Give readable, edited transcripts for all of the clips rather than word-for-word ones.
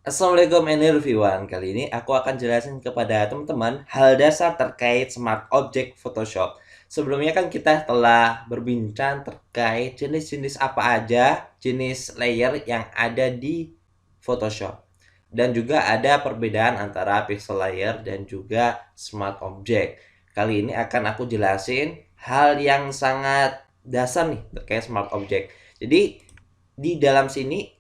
Assalamualaikum and everyone. Kali ini aku akan jelasin kepada teman-teman hal dasar terkait Smart Object Photoshop. Sebelumnya kan kita telah berbincang terkait jenis-jenis apa aja jenis layer yang ada di Photoshop. Dan juga ada perbedaan antara pixel layer dan juga Smart Object. Kali ini akan aku jelasin hal yang sangat dasar nih terkait Smart Object. Jadi di dalam sini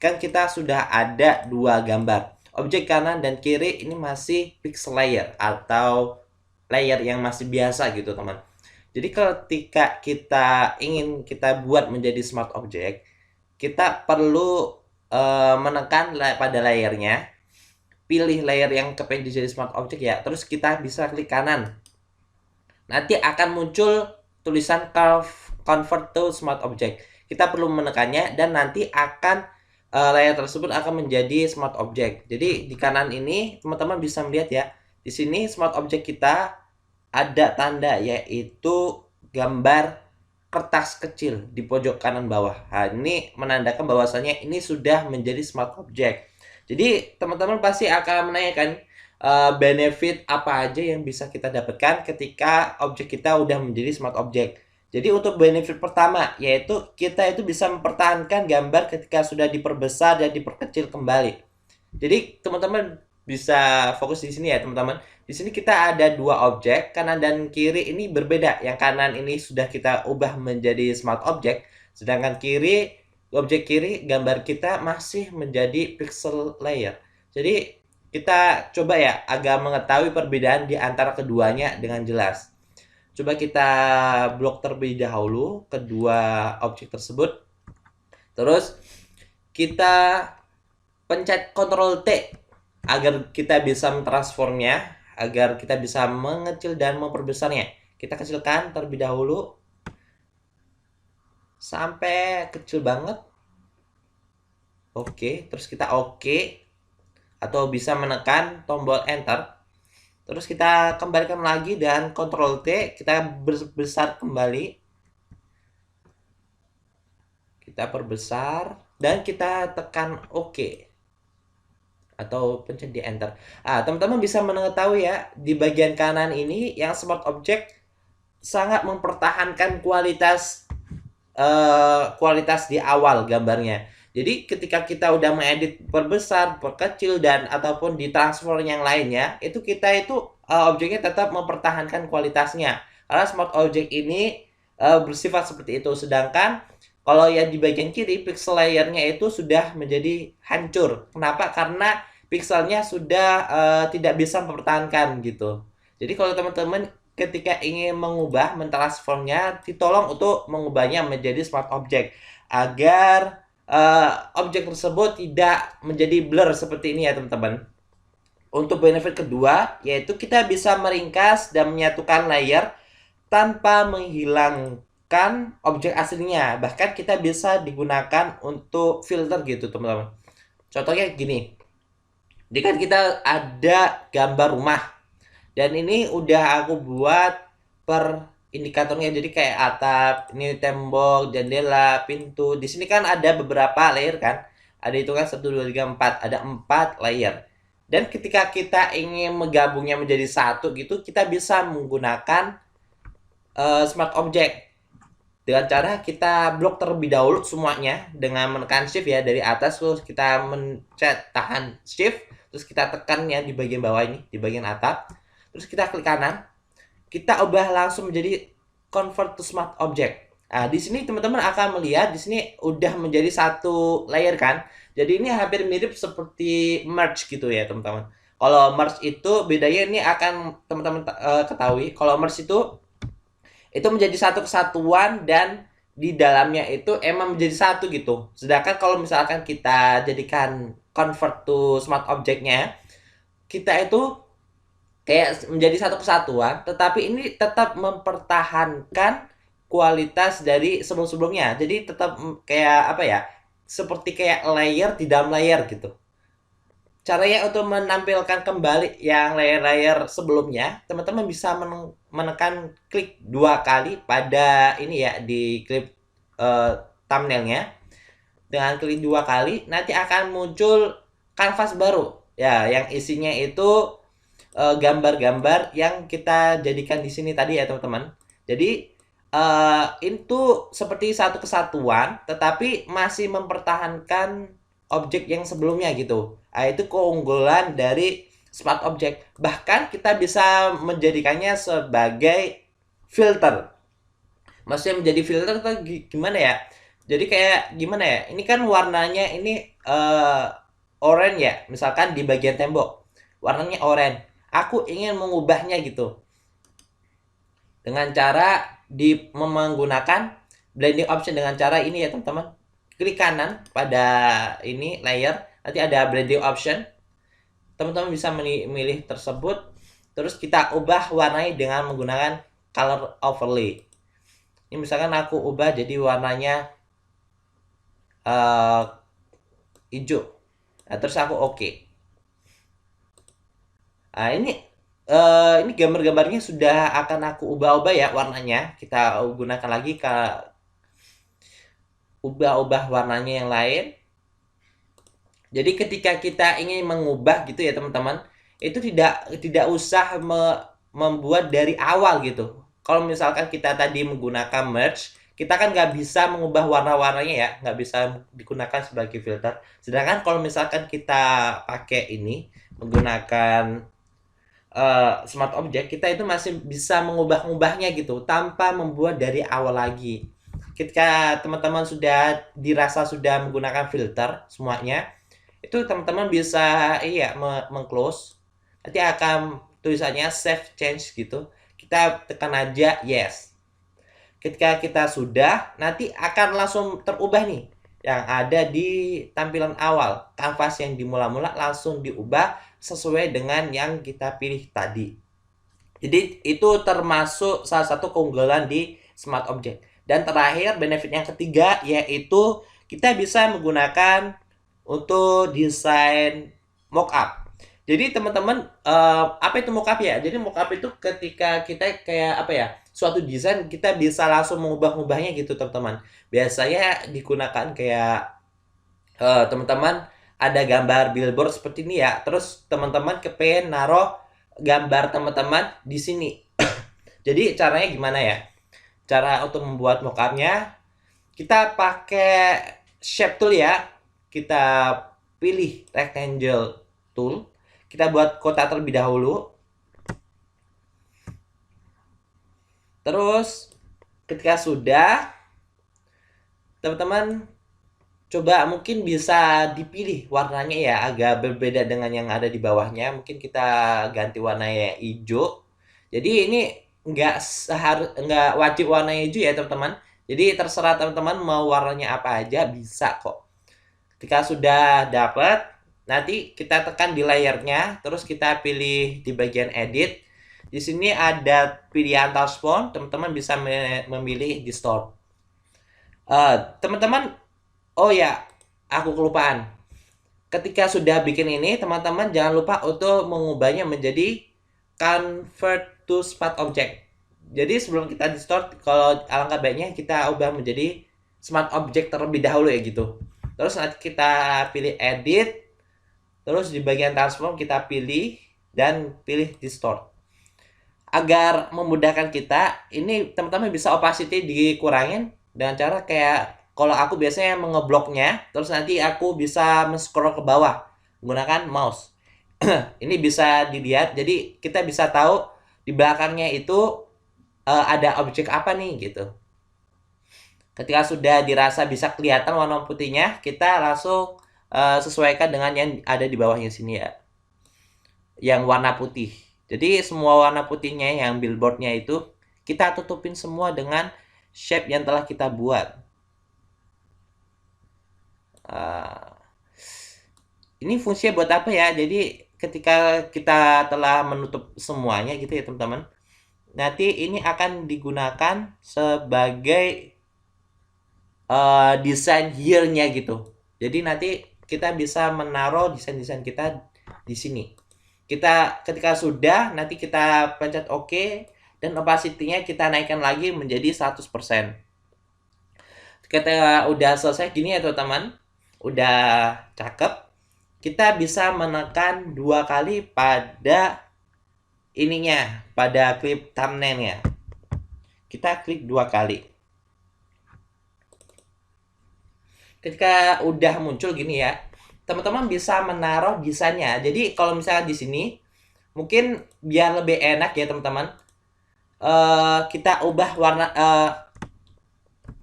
kan kita sudah ada dua gambar. Objek kanan dan kiri ini masih pixel layer atau layer yang masih biasa gitu teman. Jadi ketika kita ingin kita buat menjadi smart object, kita perlu menekan pada layernya, pilih layer yang kepengen jadi smart object ya, terus kita bisa klik kanan. Nanti akan muncul tulisan convert to smart object. Kita perlu menekannya dan nanti akan layer tersebut akan menjadi smart object. Jadi di kanan ini teman-teman bisa melihat ya. Di sini smart object kita ada tanda yaitu gambar kertas kecil di pojok kanan bawah. Nah, ini menandakan bahwasanya ini sudah menjadi smart object. Jadi teman-teman pasti akan menanyakan benefit apa aja yang bisa kita dapatkan ketika objek kita udah menjadi smart object. Jadi untuk benefit pertama yaitu kita itu bisa mempertahankan gambar ketika sudah diperbesar dan diperkecil kembali. Jadi teman-teman bisa fokus di sini ya teman-teman. Di sini kita ada dua objek, kanan dan kiri ini berbeda. Yang kanan ini sudah kita ubah menjadi smart object, sedangkan objek kiri gambar kita masih menjadi pixel layer. Jadi kita coba ya agak mengetahui perbedaan di antara keduanya dengan jelas. Coba kita blok terlebih dahulu kedua objek tersebut. Terus kita pencet Ctrl T agar kita bisa mentransformnya, agar kita bisa mengecil dan memperbesarnya. Kita kecilkan terlebih dahulu sampai kecil banget. Oke, terus kita oke atau bisa menekan tombol enter. Terus kita kembalikan lagi dan Ctrl T, kita besar kembali. Kita perbesar dan kita tekan OK. Atau pencet di enter. Teman-teman bisa mengetahui ya, di bagian kanan ini yang smart object sangat mempertahankan kualitas di awal gambarnya. Jadi ketika kita udah mengedit perbesar, perkecil dan ataupun ditransfer yang lainnya, itu kita itu objeknya tetap mempertahankan kualitasnya. Karena smart object ini bersifat seperti itu. Sedangkan kalau yang di bagian kiri pixel layernya itu sudah menjadi hancur. Kenapa? Karena pixelnya sudah tidak bisa mempertahankan gitu. Jadi kalau teman-teman ketika ingin mengubah mentransformnya, ditolong untuk mengubahnya menjadi smart object agar objek tersebut tidak menjadi blur seperti ini ya teman-teman. Untuk benefit kedua yaitu kita bisa meringkas dan menyatukan layer tanpa menghilangkan objek aslinya. Bahkan kita bisa digunakan untuk filter gitu teman-teman. Contohnya gini, ini kan kita ada gambar rumah dan ini udah aku buat per indikatornya, jadi kayak atap, ini tembok, jendela, pintu. Di sini kan ada beberapa layer kan. Ada hitungan 1 2 3 4, ada 4 layer. Dan ketika kita ingin menggabungnya menjadi satu gitu, kita bisa menggunakan smart object. Dengan cara kita blok terlebih dahulu semuanya dengan menekan shift ya dari atas, terus kita mencet tahan shift, terus kita tekan ya di bagian bawah ini, di bagian atap. Terus kita klik kanan, kita ubah langsung menjadi convert to smart object. Nah, di sini teman-teman akan melihat di sini udah menjadi satu layer kan. Jadi ini hampir mirip seperti merge gitu ya, teman-teman. Kalau merge itu bedanya ini akan teman-teman ketahui. Kalau merge itu menjadi satu kesatuan dan di dalamnya itu emang menjadi satu gitu. Sedangkan kalau misalkan kita jadikan convert to smart object-nya, kita itu kayak menjadi satu kesatuan, tetapi ini tetap mempertahankan kualitas dari sebelum-sebelumnya. Jadi tetap kayak apa ya? Seperti kayak layer di dalam layer gitu. Caranya untuk menampilkan kembali yang layer-layer sebelumnya, teman-teman bisa menekan klik 2 kali pada ini ya di klip thumbnailnya. Dengan klik 2 kali, nanti akan muncul kanvas baru ya, yang isinya itu gambar-gambar yang kita jadikan di sini tadi ya teman-teman. Jadi itu seperti satu kesatuan, tetapi masih mempertahankan objek yang sebelumnya gitu. Nah, itu keunggulan dari Smart Object. Bahkan kita bisa menjadikannya sebagai filter. Maksudnya menjadi filter tuh gimana ya? Jadi kayak gimana ya? Ini kan warnanya ini oranye ya, misalkan di bagian tembok. Warnanya oranye. Aku ingin mengubahnya gitu. Dengan cara menggunakan blending option dengan cara ini ya teman-teman. Klik kanan pada ini layer, nanti ada blending option. Teman-teman bisa memilih tersebut. Terus kita ubah warnanya dengan menggunakan color overlay. Ini misalkan aku ubah jadi warnanya hijau. Nah, terus aku oke. Nah, ini gambar-gambarnya sudah akan aku ubah-ubah ya warnanya. Kita gunakan lagi ke ubah-ubah warnanya yang lain. Jadi ketika kita ingin mengubah gitu ya teman-teman, itu tidak usah membuat dari awal gitu. Kalau misalkan kita tadi menggunakan merge, kita kan nggak bisa mengubah warna-warnanya ya, nggak bisa digunakan sebagai filter. Sedangkan kalau misalkan kita pakai ini, menggunakan Smart Object, kita itu masih bisa mengubah-ubahnya gitu, tanpa membuat dari awal lagi. Ketika teman-teman sudah dirasa sudah menggunakan filter semuanya, itu teman-teman bisa meng-close. Nanti akan tulisannya save change gitu. Kita tekan aja yes. Ketika kita sudah, nanti akan langsung terubah nih yang ada di tampilan awal. Kanvas yang dimula-mula langsung diubah sesuai dengan yang kita pilih tadi. Jadi itu termasuk salah satu keunggulan di Smart Object. Dan terakhir, benefit yang ketiga yaitu kita bisa menggunakan untuk desain mockup. Jadi teman-teman, apa itu mockup ya? Jadi mockup itu ketika kita kayak apa ya? Suatu desain kita bisa langsung mengubah-ubahnya gitu teman-teman. Biasanya digunakan kayak teman-teman ada gambar billboard seperti ini ya. Terus teman-teman kepengen naruh gambar teman-teman di sini. Jadi caranya gimana ya? Cara untuk membuat mockupnya, kita pakai shape tool ya. Kita pilih rectangle tool. Kita buat kotak terlebih dahulu. Terus ketika sudah, teman-teman coba mungkin bisa dipilih warnanya ya agak berbeda dengan yang ada di bawahnya. Mungkin kita ganti warnanya hijau. Jadi ini nggak wajib warna hijau ya teman-teman. Jadi terserah teman-teman mau warnanya apa aja bisa kok. Ketika sudah dapat, nanti kita tekan di layernya, terus kita pilih di bagian edit. Di sini ada pilihan touch font, teman-teman bisa memilih distort. Teman-teman, oh ya, aku kelupaan. Ketika sudah bikin ini, teman-teman jangan lupa untuk mengubahnya menjadi convert to smart object. Jadi sebelum kita distort, kalau alangkah baiknya kita ubah menjadi smart object terlebih dahulu ya gitu. Terus nanti kita pilih edit, terus di bagian transform kita pilih dan pilih distort. Agar memudahkan kita, ini teman-teman bisa opacity dikurangin dengan cara kayak kalau aku biasanya mengebloknya, terus nanti aku bisa men-scroll ke bawah menggunakan mouse. Ini bisa dilihat, jadi kita bisa tahu di belakangnya itu ada objek apa nih gitu. Ketika sudah dirasa bisa kelihatan warna putihnya, kita langsung sesuaikan dengan yang ada di bawahnya sini ya, yang warna putih. Jadi semua warna putihnya yang billboardnya itu kita tutupin semua dengan shape yang telah kita buat. Ini fungsinya buat apa ya? Jadi ketika kita telah menutup semuanya gitu ya teman-teman, nanti ini akan digunakan sebagai desain here-nya gitu. Jadi nanti kita bisa menaruh desain-desain kita di sini. Ketika sudah, nanti kita pencet OK dan opacity-nya kita naikkan lagi menjadi 100%. Ketika udah selesai gini ya teman-teman, udah cakep. kita bisa menekan 2 kali pada ininya, pada klip thumbnailnya. Kita klik 2 kali. Ketika udah muncul gini ya, teman-teman bisa menaruh desainnya. Jadi kalau misalnya di sini, mungkin biar lebih enak ya teman-teman, kita ubah warna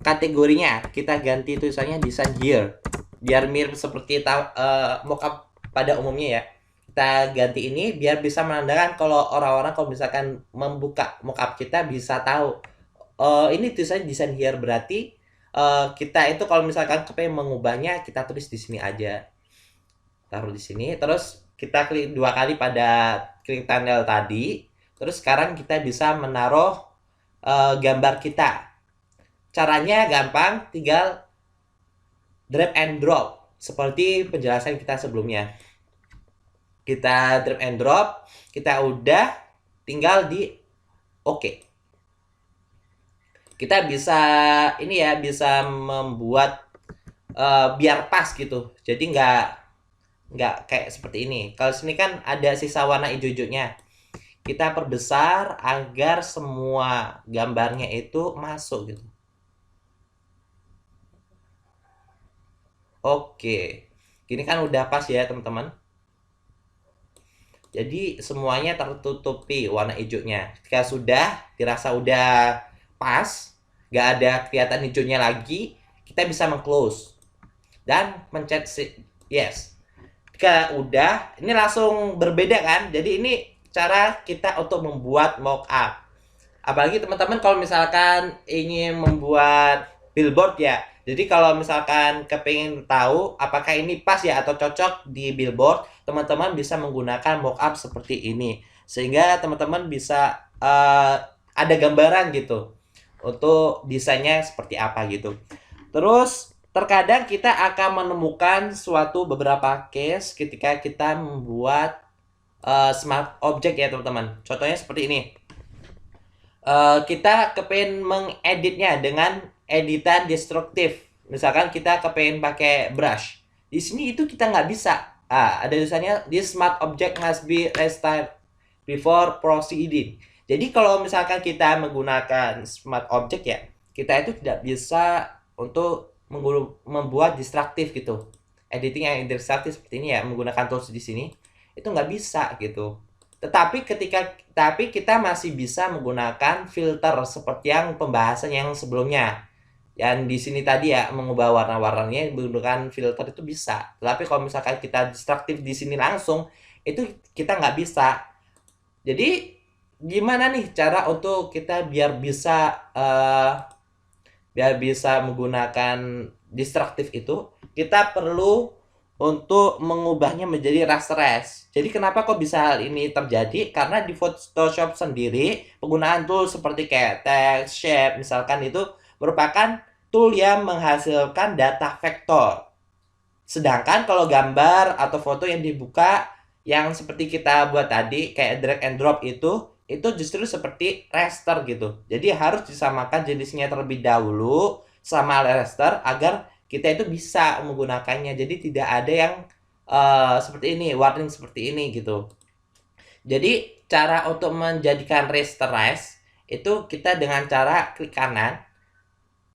kategorinya, kita ganti tulisannya design here, biar mirip seperti mockup pada umumnya ya. Kita ganti ini biar bisa menandakan kalau orang-orang kalau misalkan membuka mockup kita bisa tahu ini tulisannya design here, berarti kita itu kalau misalkan kepengen mengubahnya, kita tulis di sini aja, taruh di sini, terus kita klik 2 kali pada klik thumbnail tadi. Terus sekarang kita bisa menaruh gambar kita. Caranya gampang, tinggal drag and drop seperti penjelasan kita sebelumnya. Kita drag and drop, kita udah, tinggal di oke. Kita bisa ini ya, bisa membuat biar pas gitu. Jadi nggak kayak seperti ini. Kalau sini kan ada sisa warna hijau-hijaunya. Kita perbesar agar semua gambarnya itu masuk gitu. Oke. Gini kan udah pas ya, teman-teman. Jadi semuanya tertutupi warna hijaunya. Ketika sudah dirasa udah pas, nggak ada kelihatan hijaunya lagi, kita bisa meng-close dan mencet yes. Ketika udah, ini langsung berbeda kan? Jadi ini cara kita untuk membuat mockup. Apalagi teman-teman kalau misalkan ingin membuat billboard ya. Jadi kalau misalkan kepingin tahu apakah ini pas ya atau cocok di billboard, teman-teman bisa menggunakan mockup seperti ini. Sehingga teman-teman bisa ada gambaran gitu untuk desainnya seperti apa gitu. Terus terkadang kita akan menemukan suatu beberapa case ketika kita membuat smart object ya teman-teman. Contohnya seperti ini. Kita kepengen mengeditnya dengan editan destruktif. Misalkan kita kepengen pakai brush. Di sini itu kita nggak bisa. Ada tulisannya this smart object must be restarted before proceeding. Jadi kalau misalkan kita menggunakan smart object ya, kita itu tidak bisa untuk membuat distraktif gitu. Editing yang distraktif seperti ini ya, menggunakan tools di sini itu nggak bisa gitu. Tetapi kita masih bisa menggunakan filter seperti yang pembahasan yang sebelumnya. Yang di sini tadi ya, mengubah warna-warnanya menggunakan filter itu bisa. Tetapi kalau misalkan kita distraktif di sini langsung, itu kita nggak bisa. Jadi gimana nih cara untuk kita biar bisa menggunakan distraktif itu? Kita perlu untuk mengubahnya menjadi rasterize. Jadi kenapa kok bisa hal ini terjadi? Karena di Photoshop sendiri penggunaan tool seperti kayak text, shape misalkan itu merupakan tool yang menghasilkan data vektor. Sedangkan kalau gambar atau foto yang dibuka yang seperti kita buat tadi kayak drag and drop itu justru seperti raster gitu. Jadi harus disamakan jenisnya terlebih dahulu sama raster agar kita itu bisa menggunakannya. Jadi tidak ada yang seperti ini, warning seperti ini gitu. Jadi cara untuk menjadikan rasterize itu kita dengan cara klik kanan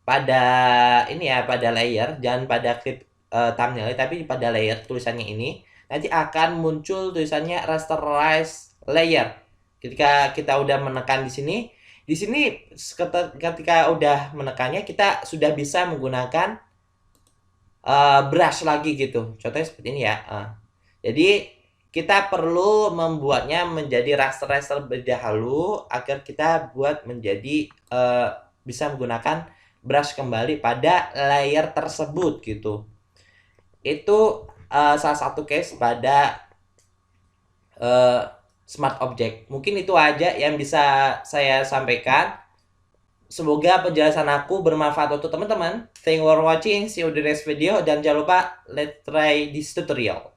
pada ini ya, pada layer, jangan pada klip thumbnail, tapi pada layer tulisannya ini. Nanti akan muncul tulisannya rasterize layer. Ketika kita udah menekan di sini ketika udah menekannya kita sudah bisa menggunakan brush lagi gitu. Contohnya seperti ini ya. Jadi kita perlu membuatnya menjadi raster terlebih dahulu agar kita buat menjadi bisa menggunakan brush kembali pada layer tersebut gitu. Itu salah satu case pada smart object. Mungkin itu aja yang bisa saya sampaikan. Semoga penjelasan aku bermanfaat untuk teman-teman. Thank you for watching. See you in the next video. Dan jangan lupa, let's try this tutorial.